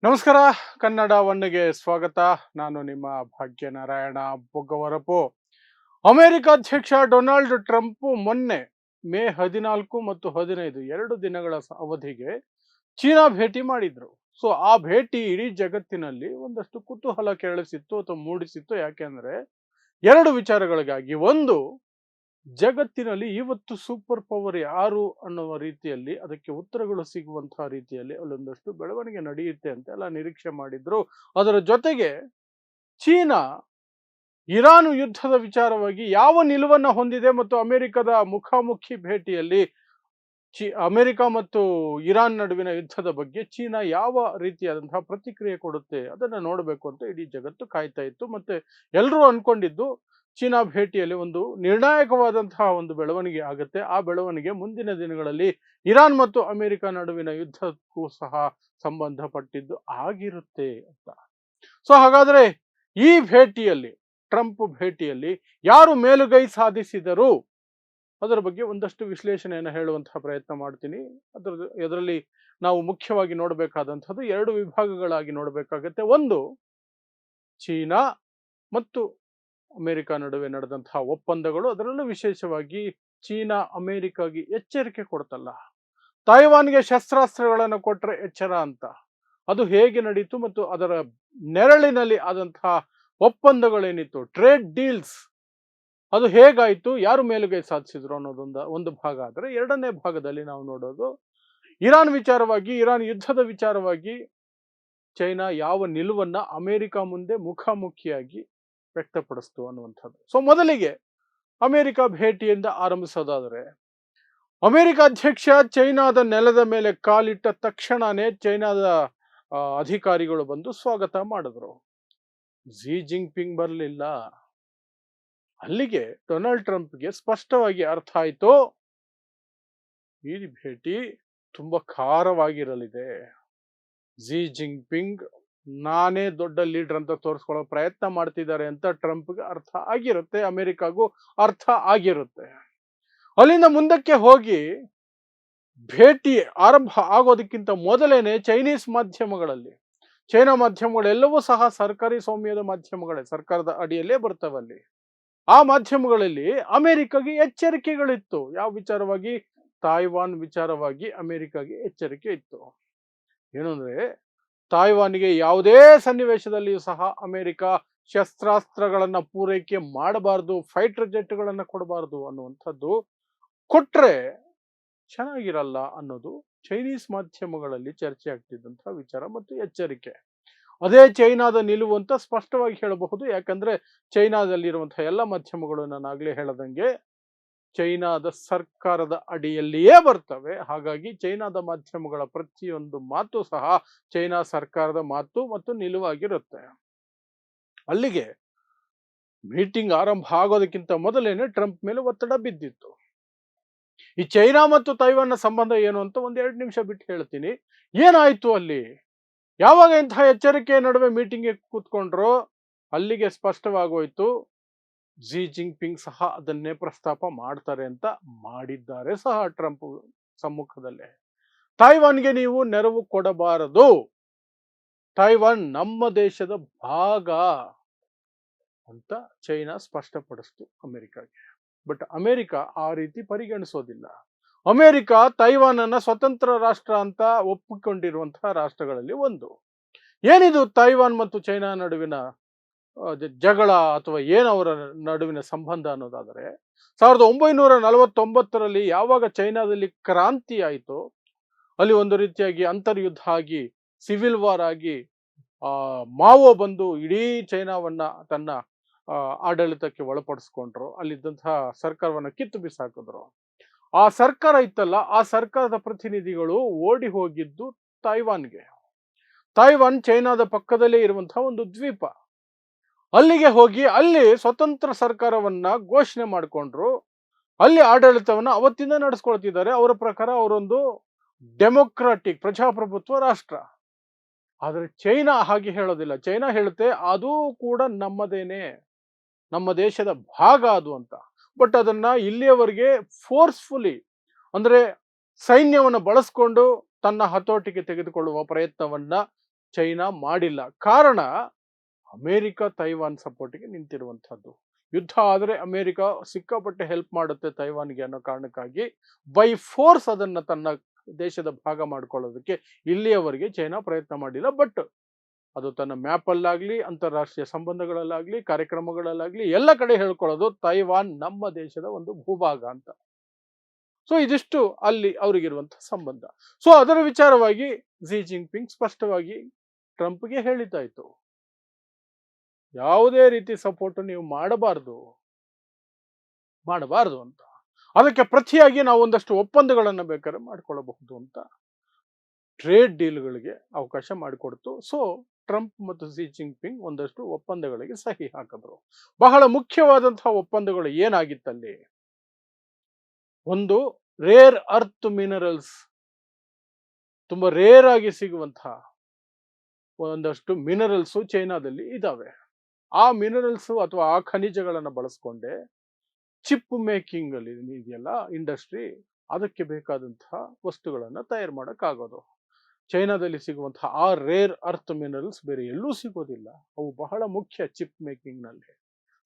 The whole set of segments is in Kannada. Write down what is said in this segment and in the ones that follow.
ನಮಸ್ಕಾರ. ಕನ್ನಡ ಒನ್ಗೆ ಸ್ವಾಗತ. ನಾನು ನಿಮ್ಮ ಭಾಗ್ಯನಾರಾಯಣ ಬೊಗ್ಗವರಪು. ಅಮೆರಿಕ ಅಧ್ಯಕ್ಷ ಡೊನಾಲ್ಡ್ ಟ್ರಂಪ್ ಮೊನ್ನೆ ಮೇ 14 ಮತ್ತು 15 ಎರಡು ದಿನಗಳ ಅವಧಿಗೆ ಚೀನಾ ಭೇಟಿ ಮಾಡಿದ್ರು. ಸೊ ಆ ಭೇಟಿ ಇಡೀ ಜಗತ್ತಿನಲ್ಲಿ ಒಂದಷ್ಟು ಕುತೂಹಲ ಕೆರಳಿಸಿತ್ತು ಅಥವಾ ಮೂಡಿಸಿತ್ತು. ಯಾಕೆಂದ್ರೆ ಎರಡು ವಿಚಾರಗಳಿಗಾಗಿ. ಒಂದು, ಜಗತ್ತಿನಲ್ಲಿ ಇವತ್ತು ಸೂಪರ್ ಪವರ್ ಯಾರು ಅನ್ನುವ ರೀತಿಯಲ್ಲಿ ಅದಕ್ಕೆ ಉತ್ತರಗಳು ಸಿಗುವಂತಹ ರೀತಿಯಲ್ಲಿ ಅಲ್ಲೊಂದಷ್ಟು ಬೆಳವಣಿಗೆ ನಡೆಯುತ್ತೆ ಅಂತ ಎಲ್ಲ ನಿರೀಕ್ಷೆ ಮಾಡಿದ್ರು. ಅದರ ಜೊತೆಗೆ ಚೀನಾ ಇರಾನ್ ಯುದ್ಧದ ವಿಚಾರವಾಗಿ ಯಾವ ನಿಲುವನ್ನ ಹೊಂದಿದೆ ಮತ್ತು ಅಮೆರಿಕದ ಮುಖಾಮುಖಿ ಭೇಟಿಯಲ್ಲಿ ಅಮೆರಿಕ ಮತ್ತು ಇರಾನ್ ನಡುವಿನ ಯುದ್ಧದ ಬಗ್ಗೆ ಚೀನಾ ಯಾವ ರೀತಿಯಾದಂತಹ ಪ್ರತಿಕ್ರಿಯೆ ಕೊಡುತ್ತೆ ಅದನ್ನ ನೋಡಬೇಕು ಅಂತ ಇಡೀ ಜಗತ್ತು ಕಾಯ್ತಾ ಇತ್ತು. ಮತ್ತೆ ಎಲ್ಲರೂ ಅನ್ಕೊಂಡಿದ್ದು ಚೀನಾ ಭೇಟಿಯಲ್ಲಿ ಒಂದು ನಿರ್ಣಾಯಕವಾದಂತಹ ಒಂದು ಬೆಳವಣಿಗೆ ಆಗುತ್ತೆ. ಆ ಬೆಳವಣಿಗೆ ಮುಂದಿನ ದಿನಗಳಲ್ಲಿ ಇರಾನ್ ಮತ್ತು ಅಮೆರಿಕ ನಡುವಿನ ಯುದ್ಧಕ್ಕೂ ಸಹ ಸಂಬಂಧಪಟ್ಟಿದ್ದು ಆಗಿರುತ್ತೆ ಅಂತ. ಸೊ ಹಾಗಾದ್ರೆ ಈ ಭೇಟಿಯಲ್ಲಿ, ಟ್ರಂಪ್ ಭೇಟಿಯಲ್ಲಿ ಯಾರು ಮೇಲುಗೈ ಸಾಧಿಸಿದರು ಅದರ ಬಗ್ಗೆ ಒಂದಷ್ಟು ವಿಶ್ಲೇಷಣೆಯನ್ನು ಹೇಳುವಂತಹ ಪ್ರಯತ್ನ ಮಾಡ್ತೀನಿ. ಇದರಲ್ಲಿ ನಾವು ಮುಖ್ಯವಾಗಿ ನೋಡಬೇಕಾದಂಥದ್ದು ಎರಡು ವಿಭಾಗಗಳಾಗಿ ನೋಡಬೇಕಾಗತ್ತೆ. ಒಂದು, ಚೀನಾ ಮತ್ತು ಅಮೆರಿಕ ನಡುವೆ ನಡೆದಂತಹ ಒಪ್ಪಂದಗಳು. ಅದರಲ್ಲೂ ವಿಶೇಷವಾಗಿ ಚೀನಾ ಅಮೆರಿಕಾಗೆ ಎಚ್ಚರಿಕೆ ಕೊಡ್ತಲ್ಲ, ತೈವಾನ್ಗೆ ಶಸ್ತ್ರಾಸ್ತ್ರಗಳನ್ನು ಕೊಟ್ರೆ ಎಚ್ಚರ ಅಂತ. ಅದು ಹೇಗೆ ನಡೀತು ಮತ್ತು ಅದರ ನೆರಳಿನಲ್ಲಿ ಆದಂತಹ ಒಪ್ಪಂದಗಳೇನಿತ್ತು, ಟ್ರೇಡ್ ಡೀಲ್ಸ್, ಅದು ಹೇಗಾಯ್ತು, ಯಾರು ಮೇಲುಗೈ ಸಾಧಿಸಿದ್ರು ಒಂದು ಭಾಗ. ಆದರೆ ಎರಡನೇ ಭಾಗದಲ್ಲಿ ನಾವು ನೋಡೋದು ಇರಾನ್ ವಿಚಾರವಾಗಿ, ಇರಾನ್ ಯುದ್ಧದ ವಿಚಾರವಾಗಿ ಚೈನಾ ಯಾವ ನಿಲುವನ್ನ ಅಮೆರಿಕ ಮುಂದೆ ಮುಖಾಮುಖಿಯಾಗಿ ವ್ಯಕ್ತಪಡಿಸ್ತು ಅನ್ನುವಂಥದ್ದು. ಸೊ ಮೊದಲಿಗೆ ಅಮೆರಿಕ ಭೇಟಿಯಿಂದ ಆರಂಭಿಸೋದಾದರೆ, ಅಮೆರಿಕ ಅಧ್ಯಕ್ಷ ಚೈನಾದ ನೆಲದ ಮೇಲೆ ಕಾಲಿಟ್ಟ ತಕ್ಷಣನೇ ಚೈನಾದ ಅಧಿಕಾರಿಗಳು ಬಂದು ಸ್ವಾಗತ ಮಾಡಿದ್ರು. ಝಿ ಜಿಂಗ್ಪಿಂಗ್ ಬರಲಿಲ್ಲ. ಅಲ್ಲಿಗೆ ಡೊನಾಲ್ಡ್ ಟ್ರಂಪ್ಗೆ ಸ್ಪಷ್ಟವಾಗಿ ಅರ್ಥ ಆಯ್ತು, ಈ ಭೇಟಿ ತುಂಬಾ ಖಾರವಾಗಿರಲಿದೆ. ಝಿ ಜಿಂಗ್ಪಿಂಗ್ ನಾನೇ ದೊಡ್ಡ ಲೀಡರ್ ಅಂತ ತೋರಿಸ್ಕೊಳ್ಳೋ ಪ್ರಯತ್ನ ಮಾಡ್ತಿದ್ದಾರೆ ಅಂತ ಟ್ರಂಪ್ಗೆ ಅರ್ಥ ಆಗಿರುತ್ತೆ, ಅಮೆರಿಕಾಗೂ ಅರ್ಥ ಆಗಿರುತ್ತೆ. ಅಲ್ಲಿಂದ ಮುಂದಕ್ಕೆ ಹೋಗಿ ಭೇಟಿ ಆರಂಭ ಆಗೋದಕ್ಕಿಂತ ಮೊದಲೇನೆ ಚೈನಾ ಮಾಧ್ಯಮಗಳೆಲ್ಲವೂ ಸಹ ಸರ್ಕಾರಿ ಸ್ವಾಮ್ಯದ ಮಾಧ್ಯಮಗಳೇ, ಸರ್ಕಾರದ ಅಡಿಯಲ್ಲೇ ಬರ್ತವಲ್ಲಿ. ಆ ಮಾಧ್ಯಮಗಳಲ್ಲಿ ಅಮೆರಿಕಾಗೆ ಎಚ್ಚರಿಕೆಗಳಿತ್ತು. ಯಾವ ವಿಚಾರವಾಗಿ? ತಾಯ್ವಾನ್ ವಿಚಾರವಾಗಿ ಅಮೆರಿಕಾಗೆ ಎಚ್ಚರಿಕೆ ಇತ್ತು. ಏನು ಅಂದ್ರೆ, ತಾಯ್ವಾನ್ಗೆ ಯಾವುದೇ ಸನ್ನಿವೇಶದಲ್ಲಿಯೂ ಸಹ ಅಮೆರಿಕ ಶಸ್ತ್ರಾಸ್ತ್ರಗಳನ್ನ ಪೂರೈಕೆ ಮಾಡಬಾರ್ದು, ಫೈಟರ್ ಜೆಟ್ಗಳನ್ನ ಕೊಡಬಾರ್ದು ಅನ್ನುವಂಥದ್ದು. ಕೊಟ್ರೆ ಚೆನ್ನಾಗಿರಲ್ಲ ಅನ್ನೋದು ಚೈನೀಸ್ ಮಾಧ್ಯಮಗಳಲ್ಲಿ ಚರ್ಚೆ ಆಗ್ತಿದ್ದಂತಹ ವಿಚಾರ ಮತ್ತು ಎಚ್ಚರಿಕೆ. ಅದೇ ಚೈನಾದ ನಿಲುವು ಅಂತ ಸ್ಪಷ್ಟವಾಗಿ ಹೇಳಬಹುದು. ಯಾಕಂದ್ರೆ ಚೈನಾದಲ್ಲಿರುವಂತಹ ಎಲ್ಲ ಮಾಧ್ಯಮಗಳು ನಾನು ಆಗ್ಲೇ ಹೇಳದಂಗೆ ಚೈನಾದ ಸರ್ಕಾರದ ಅಡಿಯಲ್ಲಿಯೇ ಬರ್ತವೆ. ಹಾಗಾಗಿ ಚೈನಾದ ಮಾಧ್ಯಮಗಳ ಪ್ರತಿಯೊಂದು ಮಾತು ಸಹ ಚೈನಾ ಸರ್ಕಾರದ ಮಾತು ಮತ್ತು ನಿಲುವಾಗಿರುತ್ತೆ. ಅಲ್ಲಿಗೆ ಮೀಟಿಂಗ್ ಆರಂಭ ಆಗೋದಕ್ಕಿಂತ ಮೊದಲೇನೆ ಟ್ರಂಪ್ ಮೇಲೆ ಒತ್ತಡ ಬಿದ್ದಿತ್ತು. ಈ ಚೈನಾ ಮತ್ತು ತೈವಾನ್ನ ಸಂಬಂಧ ಏನು ಅಂತ ಒಂದೆರಡು ನಿಮಿಷ ಬಿಟ್ಟು ಹೇಳ್ತೀನಿ. ಏನಾಯ್ತು ಅಲ್ಲಿ? ಯಾವಾಗ ಇಂತಹ ಎಚ್ಚರಿಕೆ ನಡುವೆ ಮೀಟಿಂಗ್ಗೆ ಕೂತ್ಕೊಂಡ್ರೋ ಅಲ್ಲಿಗೆ ಸ್ಪಷ್ಟವಾಗೋಯ್ತು, ಝಿ ಜಿಂಗ್ಪಿಂಗ್ ಸಹ ಅದನ್ನೇ ಪ್ರಸ್ತಾಪ ಮಾಡ್ತಾರೆ ಅಂತ. ಮಾಡಿದ್ದಾರೆ ಸಹ ಟ್ರಂಪ್ ಸಮ್ಮುಖದಲ್ಲೇ. ತೈವಾನ್ಗೆ ನೀವು ನೆರವು ಕೊಡಬಾರದು, ತೈವಾನ್ ನಮ್ಮ ದೇಶದ ಭಾಗ ಅಂತ ಚೈನಾ ಸ್ಪಷ್ಟಪಡಿಸ್ತು ಅಮೆರಿಕಾಗೆ. ಬಟ್ ಅಮೆರಿಕ ಆ ರೀತಿ ಪರಿಗಣಿಸೋದಿಲ್ಲ. ಅಮೆರಿಕ ತೈವಾನ್ ಅನ್ನ ಸ್ವತಂತ್ರ ರಾಷ್ಟ್ರ ಅಂತ ಒಪ್ಪಿಕೊಂಡಿರುವಂತಹ ರಾಷ್ಟ್ರಗಳಲ್ಲಿ ಒಂದು. ಏನಿದು ತೈವಾನ್ ಮತ್ತು ಚೈನಾ ನಡುವಿನ ಜಗಳ ಅಥವಾ ಏನವರ ನಡುವಿನ ಸಂಬಂಧ ಅನ್ನೋದಾದರೆ, 1949ರಲ್ಲಿ ಯಾವಾಗ ಚೈನಾದಲ್ಲಿ ಕ್ರಾಂತಿ ಆಯಿತು, ಅಲ್ಲಿ ಒಂದು ರೀತಿಯಾಗಿ ಅಂತರ್ಯುದ್ಧ ಆಗಿ, ಸಿವಿಲ್ ವಾರ್ ಆಗಿ, ಮಾವೋ ಬಂದು ಇಡೀ ಚೈನಾವನ್ನ ತನ್ನ ಆಡಳಿತಕ್ಕೆ ಒಳಪಡಿಸ್ಕೊಂಡ್ರು. ಅಲ್ಲಿದ್ದಂತಹ ಸರ್ಕಾರವನ್ನ ಕಿತ್ತು ಬಿಸಾಕಿದ್ರು. ಆ ಸರ್ಕಾರ ಇತ್ತಲ್ಲ, ಆ ಸರ್ಕಾರದ ಪ್ರತಿನಿಧಿಗಳು ಓಡಿ ಹೋಗಿದ್ದು ತೈವಾನ್ಗೆ. ತೈವಾನ್ ಚೈನಾದ ಪಕ್ಕದಲ್ಲೇ ಇರುವಂತಹ ಒಂದು ದ್ವೀಪ. ಅಲ್ಲಿಗೆ ಹೋಗಿ ಅಲ್ಲಿ ಸ್ವತಂತ್ರ ಸರ್ಕಾರವನ್ನ ಘೋಷಣೆ ಮಾಡಿಕೊಂಡ್ರು. ಅಲ್ಲಿ ಆಡಳಿತವನ್ನ ಅವತ್ತಿಂದ ನಡೆಸ್ಕೊಳ್ತಿದ್ದಾರೆ. ಅವರ ಪ್ರಕಾರ ಅವರೊಂದು ಡೆಮೊಕ್ರಾಟಿಕ್ ಪ್ರಜಾಪ್ರಭುತ್ವ ರಾಷ್ಟ್ರ. ಆದರೆ ಚೈನಾ ಹಾಗೆ ಹೇಳೋದಿಲ್ಲ. ಚೈನಾ ಹೇಳುತ್ತೆ ಅದು ಕೂಡ ನಮ್ಮದೇನೆ, ನಮ್ಮ ದೇಶದ ಭಾಗ ಅದು ಅಂತ. ಬಟ್ ಅದನ್ನ ಇಲ್ಲಿಯವರೆಗೆ ಫೋರ್ಸ್ಫುಲಿ, ಅಂದ್ರೆ ಸೈನ್ಯವನ್ನು ಬಳಸ್ಕೊಂಡು ತನ್ನ ಹತೋಟಿಗೆ ತೆಗೆದುಕೊಳ್ಳುವ ಪ್ರಯತ್ನವನ್ನ ಚೈನಾ ಮಾಡಿಲ್ಲ. ಕಾರಣ ಅಮೆರಿಕ ತೈವಾನ್ ಸಪೋರ್ಟ್ಗೆ ನಿಂತಿರುವಂತಹದ್ದು. ಯುದ್ಧ ಆದರೆ ಅಮೆರಿಕ ಸಿಕ್ಕಾಪಟ್ಟೆ ಹೆಲ್ಪ್ ಮಾಡುತ್ತೆ ತೈವಾನ್ಗೆ ಅನ್ನೋ ಕಾರಣಕ್ಕಾಗಿ ಬೈ ಫೋರ್ಸ್ ಅದನ್ನ ತನ್ನ ದೇಶದ ಭಾಗ ಮಾಡ್ಕೊಳ್ಳೋದಕ್ಕೆ ಇಲ್ಲಿಯವರೆಗೆ ಚೈನಾ ಪ್ರಯತ್ನ ಮಾಡಿಲ್ಲ. ಬಟ್ ಅದು ತನ್ನ ಮ್ಯಾಪ್ ಅಲ್ಲಾಗ್ಲಿ, ಅಂತಾರಾಷ್ಟ್ರೀಯ ಸಂಬಂಧಗಳಲ್ಲಾಗ್ಲಿ, ಕಾರ್ಯಕ್ರಮಗಳಲ್ಲಾಗ್ಲಿ ಎಲ್ಲ ಕಡೆ ಹೇಳ್ಕೊಳ್ಳೋದು ತೈವಾನ್ ನಮ್ಮ ದೇಶದ ಒಂದು ಭೂಭಾಗ ಅಂತ. ಸೊ ಇದಿಷ್ಟು ಅಲ್ಲಿ ಅವರಿಗಿರುವಂತಹ ಸಂಬಂಧ. ಸೊ ಅದರ ವಿಚಾರವಾಗಿ ಝಿ ಜಿನ್ಪಿಂಗ್ ಸ್ಪಷ್ಟವಾಗಿ ಟ್ರಂಪ್ಗೆ ಹೇಳಿದ್ದಾಯ್ತು, ಯಾವುದೇ ರೀತಿ ಸಪೋರ್ಟ್ ನೀವು ಮಾಡಬಾರ್ದು ಅಂತ. ಅದಕ್ಕೆ ಪ್ರತಿಯಾಗಿ ನಾವು ಒಂದಷ್ಟು ಒಪ್ಪಂದಗಳನ್ನು ಬೇಕಾದ್ರೆ ಮಾಡ್ಕೊಳ್ಳಬಹುದು ಅಂತ ಟ್ರೇಡ್ ಡೀಲ್ಗಳಿಗೆ ಅವಕಾಶ ಮಾಡಿಕೊಡ್ತು. ಸೊ ಟ್ರಂಪ್ ಮತ್ತು ಝಿ ಜಿನ್ಪಿಂಗ್ ಒಂದಷ್ಟು ಒಪ್ಪಂದಗಳಿಗೆ ಸಹಿ ಹಾಕಿದ್ರು. ಬಹಳ ಮುಖ್ಯವಾದಂತಹ ಒಪ್ಪಂದಗಳು ಏನಾಗಿತ್ತಲ್ಲಿ? ಒಂದು, ರೇರ್ ಅರ್ತ್ ಮಿನರಲ್ಸ್, ತುಂಬಾ ರೇರ್ ಆಗಿ ಸಿಗುವಂತಹ ಒಂದಷ್ಟು ಮಿನರಲ್ಸ್ ಚೈನಾದಲ್ಲಿ ಇದಾವೆ. ಆ ಮಿನರಲ್ಸ್ ಅಥವಾ ಆ ಖನಿಜಗಳನ್ನು ಬಳಸ್ಕೊಂಡೆ ಚಿಪ್ ಮೇಕಿಂಗ್ ಅಲ್ಲಿ ಇದೆಯಲ್ಲ ಇಂಡಸ್ಟ್ರಿ, ಅದಕ್ಕೆ ಬೇಕಾದಂತಹ ವಸ್ತುಗಳನ್ನು ತಯಾರು ಮಾಡೋಕ್ಕಾಗೋದು. ಚೈನಾದಲ್ಲಿ ಸಿಗುವಂತಹ ಆ ರೇರ್ ಅರ್ತ್ ಮಿನರಲ್ಸ್ ಬೇರೆ ಎಲ್ಲೂ ಸಿಗೋದಿಲ್ಲ. ಅವು ಬಹಳ ಮುಖ್ಯ ಚಿಪ್ ಮೇಕಿಂಗ್ ನಲ್ಲಿ,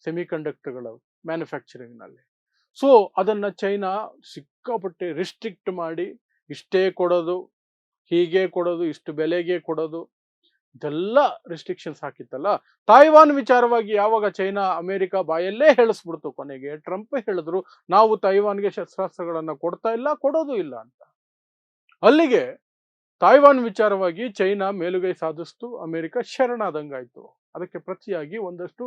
ಸೆಮಿಕಂಡಕ್ಟರ್ಗಳ ಮ್ಯಾನುಫ್ಯಾಕ್ಚರಿಂಗ್ ನಲ್ಲಿ. ಸೊ ಅದನ್ನ ಚೈನಾ ಸಿಕ್ಕಾಪಟ್ಟೆ ರಿಸ್ಟ್ರಿಕ್ಟ್ ಮಾಡಿ, ಇಷ್ಟೇ ಕೊಡೋದು, ಹೀಗೆ ಕೊಡೋದು, ಇಷ್ಟು ಬೆಲೆಗೆ ಕೊಡೋದು, ಇದೆಲ್ಲ ರಿಸ್ಟ್ರಿಕ್ಷನ್ಸ್ ಹಾಕಿತ್ತಲ್ಲ. ತಾಯ್ವಾನ್ ವಿಚಾರವಾಗಿ ಯಾವಾಗ ಚೈನಾ ಅಮೆರಿಕ ಬಾಯಲ್ಲೇ ಹೇಳಿಸ್ಬಿಡ್ತು, ಕೊನೆಗೆ ಟ್ರಂಪ್ ಹೇಳಿದ್ರು ನಾವು ತೈವಾನ್ಗೆ ಶಸ್ತ್ರಾಸ್ತ್ರಗಳನ್ನ ಕೊಡ್ತಾ ಇಲ್ಲ, ಕೊಡೋದು ಇಲ್ಲ ಅಂತ. ಅಲ್ಲಿಗೆ ತಾಯ್ವಾನ್ ವಿಚಾರವಾಗಿ ಚೈನಾ ಮೇಲುಗೈ ಸಾಧಿಸ್ತು, ಅಮೆರಿಕ ಶರಣಾದಂಗಾಯ್ತು. ಅದಕ್ಕೆ ಪ್ರತಿಯಾಗಿ ಒಂದಷ್ಟು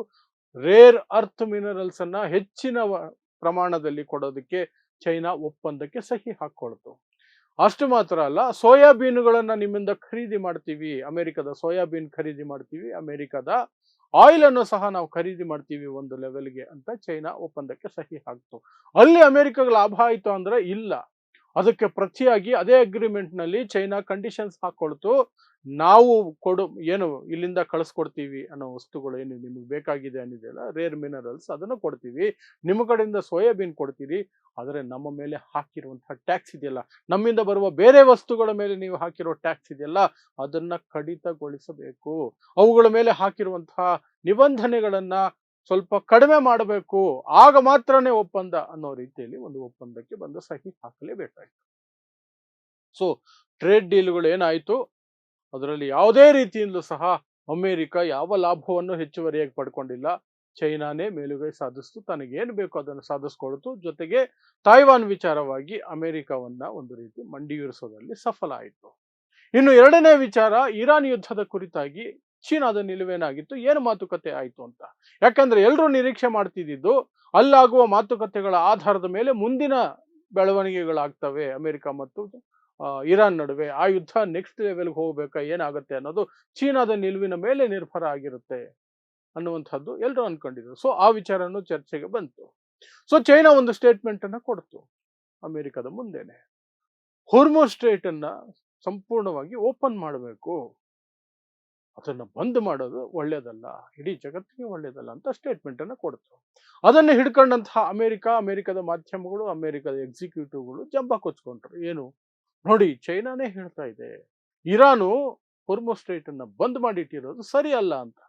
ರೇರ್ ಅರ್ತ್ ಮಿನರಲ್ಸ್ ಅನ್ನ ಹೆಚ್ಚಿನ ಪ್ರಮಾಣದಲ್ಲಿ ಕೊಡೋದಕ್ಕೆ ಚೈನಾ ಒಪ್ಪಂದಕ್ಕೆ ಸಹಿ ಹಾಕೊಳ್ತು. ಅಷ್ಟು ಮಾತ್ರ ಅಲ್ಲ, ಸೋಯಾಬೀನ್ಗಳನ್ನ ನಿಮ್ಮಿಂದ ಖರೀದಿ ಮಾಡ್ತೀವಿ, ಅಮೆರಿಕದ ಸೋಯಾಬೀನ್ ಖರೀದಿ ಮಾಡ್ತೀವಿ, ಅಮೆರಿಕದ ಆಯಿಲ್ ಅನ್ನು ಸಹ ನಾವು ಖರೀದಿ ಮಾಡ್ತೀವಿ ಒಂದು ಲೆವೆಲ್ಗೆ ಅಂತ ಚೈನಾ ಒಪ್ಪಂದಕ್ಕೆ ಸಹಿ ಹಾಕ್ತು. ಅಲ್ಲಿ ಅಮೆರಿಕಗೆ ಲಾಭ ಆಯ್ತು ಅಂದ್ರೆ ಇಲ್ಲ. ಅದಕ್ಕೆ ಪ್ರತಿಯಾಗಿ ಅದೇ ಅಗ್ರಿಮೆಂಟ್ ನಲ್ಲಿ ಚೈನಾ ಕಂಡೀಷನ್ಸ್ ಹಾಕೊಳ್ತು, ನಾವು ಏನು ಇಲ್ಲಿಂದ ಕಳಿಸ್ಕೊಡ್ತೀವಿ ಅನ್ನೋ ವಸ್ತುಗಳು ಏನು ನಿಮಗೆ ಬೇಕಾಗಿದೆ ಅನ್ನಿದೆಯಲ್ಲ, ರೇರ್ ಮಿನರಲ್ಸ್, ಅದನ್ನು ಕೊಡ್ತೀವಿ, ನಿಮ್ಮ ಕಡೆಯಿಂದ ಸೋಯಾಬೀನ್ ಕೊಡ್ತೀರಿ, ಆದರೆ ನಮ್ಮ ಮೇಲೆ ಹಾಕಿರುವಂತಹ ಟ್ಯಾಕ್ಸ್ ಇದೆಯಲ್ಲ, ನಮ್ಮಿಂದ ಬರುವ ಬೇರೆ ವಸ್ತುಗಳ ಮೇಲೆ ನೀವು ಹಾಕಿರೋ ಟ್ಯಾಕ್ಸ್ ಇದೆಯಲ್ಲ, ಅದನ್ನ ಕಡಿತಗೊಳಿಸಬೇಕು, ಅವುಗಳ ಮೇಲೆ ಹಾಕಿರುವಂತಹ ನಿಬಂಧನೆಗಳನ್ನ ಸ್ವಲ್ಪ ಕಡಿಮೆ ಮಾಡಬೇಕು, ಆಗ ಮಾತ್ರನೇ ಒಪ್ಪಂದ ಅನ್ನೋ ರೀತಿಯಲ್ಲಿ ಒಂದು ಒಪ್ಪಂದಕ್ಕೆ ಬಂದು ಸಹಿ ಹಾಕಲೇಬೇಕಾಯ್ತು. ಸೊ ಟ್ರೇಡ್ ಡೀಲ್ಗಳು ಏನಾಯ್ತು, ಅದರಲ್ಲಿ ಯಾವುದೇ ರೀತಿಯಿಂದಲೂ ಸಹ ಅಮೆರಿಕ ಯಾವ ಲಾಭವನ್ನು ಹೆಚ್ಚುವರಿಯಾಗಿ ಪಡ್ಕೊಂಡಿಲ್ಲ. ಚೈನಾನೇ ಮೇಲುಗೈ ಸಾಧಿಸ್ತು, ತನಗೇನು ಬೇಕು ಅದನ್ನು ಸಾಧಿಸ್ಕೊಳ್ತು. ಜೊತೆಗೆ ತಾಯ್ವಾನ್ ವಿಚಾರವಾಗಿ ಅಮೆರಿಕವನ್ನ ಒಂದು ರೀತಿ ಮಂಡಿಯೂರಿಸೋದ್ರಲ್ಲಿ ಸಫಲ ಆಯಿತು. ಇನ್ನು ಎರಡನೇ ವಿಚಾರ, ಇರಾನ್ ಯುದ್ಧದ ಕುರಿತಾಗಿ ಚೀನಾದ ನಿಲುವೇನಾಗಿತ್ತು, ಏನು ಮಾತುಕತೆ ಆಯಿತು ಅಂತ. ಯಾಕಂದ್ರೆ ಎಲ್ಲರೂ ನಿರೀಕ್ಷೆ ಮಾಡ್ತಿದ್ದು ಅಲ್ಲಾಗುವ ಮಾತುಕತೆಗಳ ಆಧಾರದ ಮೇಲೆ ಮುಂದಿನ ಬೆಳವಣಿಗೆಗಳಾಗ್ತವೆ ಅಮೆರಿಕ ಮತ್ತು ಇರಾನ್ ನಡುವೆ. ಆ ಯುದ್ಧ ನೆಕ್ಸ್ಟ್ ಲೆವೆಲ್ಗೆ ಹೋಗ್ಬೇಕಾ, ಏನಾಗುತ್ತೆ ಅನ್ನೋದು ಚೀನಾದ ನಿಲುವಿನ ಮೇಲೆ ನಿರ್ಭರ ಆಗಿರುತ್ತೆ ಅನ್ನುವಂಥದ್ದು ಎಲ್ಲರೂ ಅನ್ಕೊಂಡಿದ್ರು. ಸೊ ಆ ವಿಚಾರನೂ ಚರ್ಚೆಗೆ ಬಂತು. ಸೊ ಚೈನಾ ಒಂದು ಸ್ಟೇಟ್ಮೆಂಟ್ ಅನ್ನ ಕೊಡ್ತು ಅಮೆರಿಕದ ಮುಂದೆನೆ, ಹೊರ್ಮುಜ್ ಸ್ಟ್ರೇಟ್ ಅನ್ನ ಸಂಪೂರ್ಣವಾಗಿ ಓಪನ್ ಮಾಡಬೇಕು, ಅದನ್ನ ಬಂದ್ ಮಾಡೋದು ಒಳ್ಳೇದಲ್ಲ, ಇಡೀ ಜಗತ್ತಿಗೆ ಒಳ್ಳೇದಲ್ಲ ಅಂತ ಸ್ಟೇಟ್ಮೆಂಟ್ ಅನ್ನ ಕೊಡ್ತು. ಅದನ್ನು ಹಿಡ್ಕೊಂಡಂತಹ ಅಮೆರಿಕದ ಮಾಧ್ಯಮಗಳು, ಅಮೆರಿಕದ ಎಕ್ಸಿಕ್ಯೂಟಿವ್ಗಳು ಜಂಬ ಕೊಚ್ಕೊಂಡ್ರು. ಏನು ನೋಡಿ, ಚೈನಾನೇ ಹೇಳ್ತಾ ಇದೆ ಇರಾನು ಹೊರ್ಮುಜ್ ಸ್ಟ್ರೇಟ್ ಅನ್ನ ಬಂದ್ ಮಾಡಿಟ್ಟಿರೋದು ಸರಿ ಅಲ್ಲ ಅಂತ.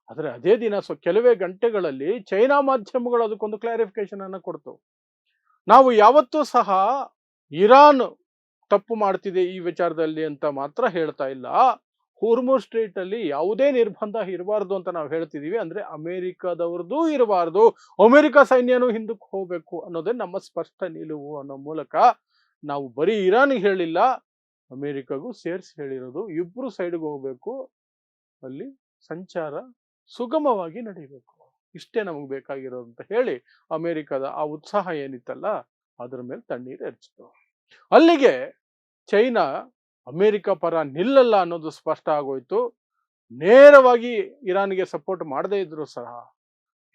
ಆದ್ರೆ ಅದೇ ದಿನ ಕೆಲವೇ ಗಂಟೆಗಳಲ್ಲಿ ಚೈನಾ ಮಾಧ್ಯಮಗಳು ಅದಕ್ಕೊಂದು ಕ್ಲಾರಿಫಿಕೇಶನ್ ಅನ್ನ ಕೊಡ್ತು. ನಾವು ಯಾವತ್ತೂ ಸಹ ಇರಾನ್ ತಪ್ಪು ಮಾಡ್ತಿದೆ ಈ ವಿಚಾರದಲ್ಲಿ ಅಂತ ಮಾತ್ರ ಹೇಳ್ತಾ ಇಲ್ಲ, ಹೊರ್ಮುಜ್ ಸ್ಟ್ರೇಟ್ ಅಲ್ಲಿ ಯಾವುದೇ ನಿರ್ಬಂಧ ಇರಬಾರ್ದು ಅಂತ ನಾವು ಹೇಳ್ತಿದೀವಿ. ಅಂದ್ರೆ ಅಮೆರಿಕದವ್ರದ್ದು ಇರಬಾರ್ದು, ಅಮೆರಿಕ ಸೈನ್ಯನೂ ಹಿಂದಕ್ಕೆ ಹೋಗ್ಬೇಕು ಅನ್ನೋದೇ ನಮ್ಮ ಸ್ಪಷ್ಟ ನಿಲುವು ಅನ್ನೋ ಮೂಲಕ ನಾವು ಬರೀ ಇರಾನ್ಗೆ ಹೇಳಿಲ್ಲ, ಅಮೆರಿಕಗೂ ಸೇರಿಸಿ ಹೇಳಿರೋದು. ಇಬ್ರು ಸೈಡ್ಗೆ ಹೋಗ್ಬೇಕು, ಅಲ್ಲಿ ಸಂಚಾರ ಸುಗಮವಾಗಿ ನಡೀಬೇಕು, ಇಷ್ಟೇ ನಮಗೆ ಬೇಕಾಗಿರೋದು ಅಂತ ಹೇಳಿ ಅಮೆರಿಕದ ಆ ಉತ್ಸಾಹ ಏನಿತ್ತಲ್ಲ ಅದರ ಮೇಲೆ ತಣ್ಣೀರು ಎರಚಿತು. ಅಲ್ಲಿಗೆ ಚೈನಾ ಅಮೆರಿಕ ಪರ ನಿಲ್ಲಲ್ಲ ಅನ್ನೋದು ಸ್ಪಷ್ಟ ಆಗೋಯ್ತು. ನೇರವಾಗಿ ಇರಾನ್ಗೆ ಸಪೋರ್ಟ್ ಮಾಡದೇ ಇದ್ರು ಸಹ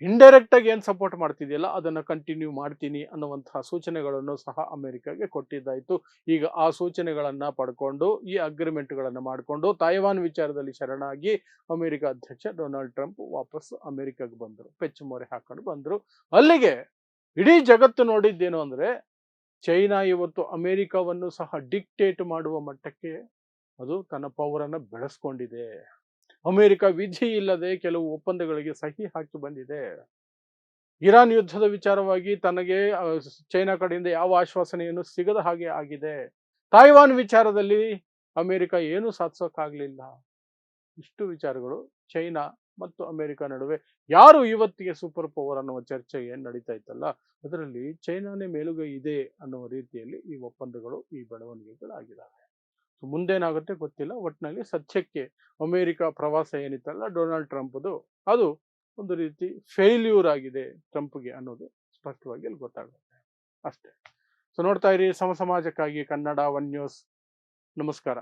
ಇಂಡೈರೆಕ್ಟ್ ಆಗಿ ಏನ್ ಸಪೋರ್ಟ್ ಮಾಡ್ತಿದೆಯಲ್ಲ ಅದನ್ನ ಕಂಟಿನ್ಯೂ ಮಾಡ್ತೀನಿ ಅನ್ನುವಂತಹ ಸೂಚನೆಗಳನ್ನು ಸಹ ಅಮೆರಿಕಗೆ ಕೊಟ್ಟಿದ್ದಾಯ್ತು. ಈಗ ಆ ಸೂಚನೆಗಳನ್ನ ಪಡ್ಕೊಂಡು ಈ ಅಗ್ರಿಮೆಂಟ್ಗಳನ್ನ ಮಾಡಿಕೊಂಡು ತಾಯ್ವಾನ್ ವಿಚಾರದಲ್ಲಿ ಶರಣಾಗಿ ಅಮೆರಿಕ ಅಧ್ಯಕ್ಷ ಡೊನಾಲ್ಡ್ ಟ್ರಂಪ್ ವಾಪಸ್ ಅಮೆರಿಕಗೆ ಬಂದರು, ಪೆಚ್ಚು ಮೊರೆ ಹಾಕೊಂಡು ಬಂದರು. ಅಲ್ಲಿಗೆ ಇಡೀ ಜಗತ್ತು ನೋಡಿದ್ದೇನು ಅಂದ್ರೆ, ಚೈನಾ ಇವತ್ತು ಅಮೆರಿಕವನ್ನು ಸಹ ಡಿಕ್ಟೇಟ್ ಮಾಡುವ ಮಟ್ಟಕ್ಕೆ ಅದು ತನ್ನ ಪವರ್ ಅನ್ನ ಬೆಳೆಸ್ಕೊಂಡಿದೆ. ಅಮೆರಿಕ ವಿಧಿ ಇಲ್ಲದೆ ಕೆಲವು ಒಪ್ಪಂದಗಳಿಗೆ ಸಹಿ ಹಾಕಿ ಬಂದಿದೆ. ಇರಾನ್ ಯುದ್ಧದ ವಿಚಾರವಾಗಿ ತನಗೆ ಚೈನಾ ಕಡೆಯಿಂದ ಯಾವ ಆಶ್ವಾಸನೆಯನ್ನು ಸಿಗದ ಹಾಗೆ ಆಗಿದೆ. ತಾಯ್ವಾನ್ ವಿಚಾರದಲ್ಲಿ ಅಮೆರಿಕ ಏನು ಸಾಧಿಸೋಕ್ಕಾಗ್ಲಿಲ್ಲ. ಇಷ್ಟು ವಿಚಾರಗಳು ಚೈನಾ ಮತ್ತು ಅಮೆರಿಕ ನಡುವೆ ಯಾರು ಇವತ್ತಿಗೆ ಸೂಪರ್ ಪವರ್ ಅನ್ನುವ ಚರ್ಚೆ ಏನ್ ನಡೀತಾ ಇತ್ತಲ್ಲ, ಅದರಲ್ಲಿ ಚೈನಾನೇ ಮೇಲುಗೈ ಇದೆ ಅನ್ನುವ ರೀತಿಯಲ್ಲಿ ಈ ಒಪ್ಪಂದಗಳು, ಈ ಬೆಳವಣಿಗೆಗಳಾಗಿದ್ದಾವೆ. ಮುಂದೇನಾಗುತ್ತೆ ಗೊತ್ತಿಲ್ಲ. ಒಟ್ಟಿನಲ್ಲಿ ಸದ್ಯಕ್ಕೆ ಅಮೆರಿಕ ಪ್ರವಾಸ ಏನಿತ್ತಲ್ಲ ಡೊನಾಲ್ಡ್ ಟ್ರಂಪ್ದು, ಅದು ಒಂದು ರೀತಿ ಫೇಲ್ಯೂರ್ ಆಗಿದೆ ಟ್ರಂಪ್ಗೆ ಅನ್ನೋದು ಸ್ಪಷ್ಟವಾಗಿ ಅಲ್ಲಿ ಗೊತ್ತಾಗುತ್ತೆ ಅಷ್ಟೇ. ಸೊ ನೋಡ್ತಾ ಇರಿ ಸಮಾಜಕ್ಕಾಗಿ ಕನ್ನಡ 1 ನ್ಯೂಸ್. ನಮಸ್ಕಾರ.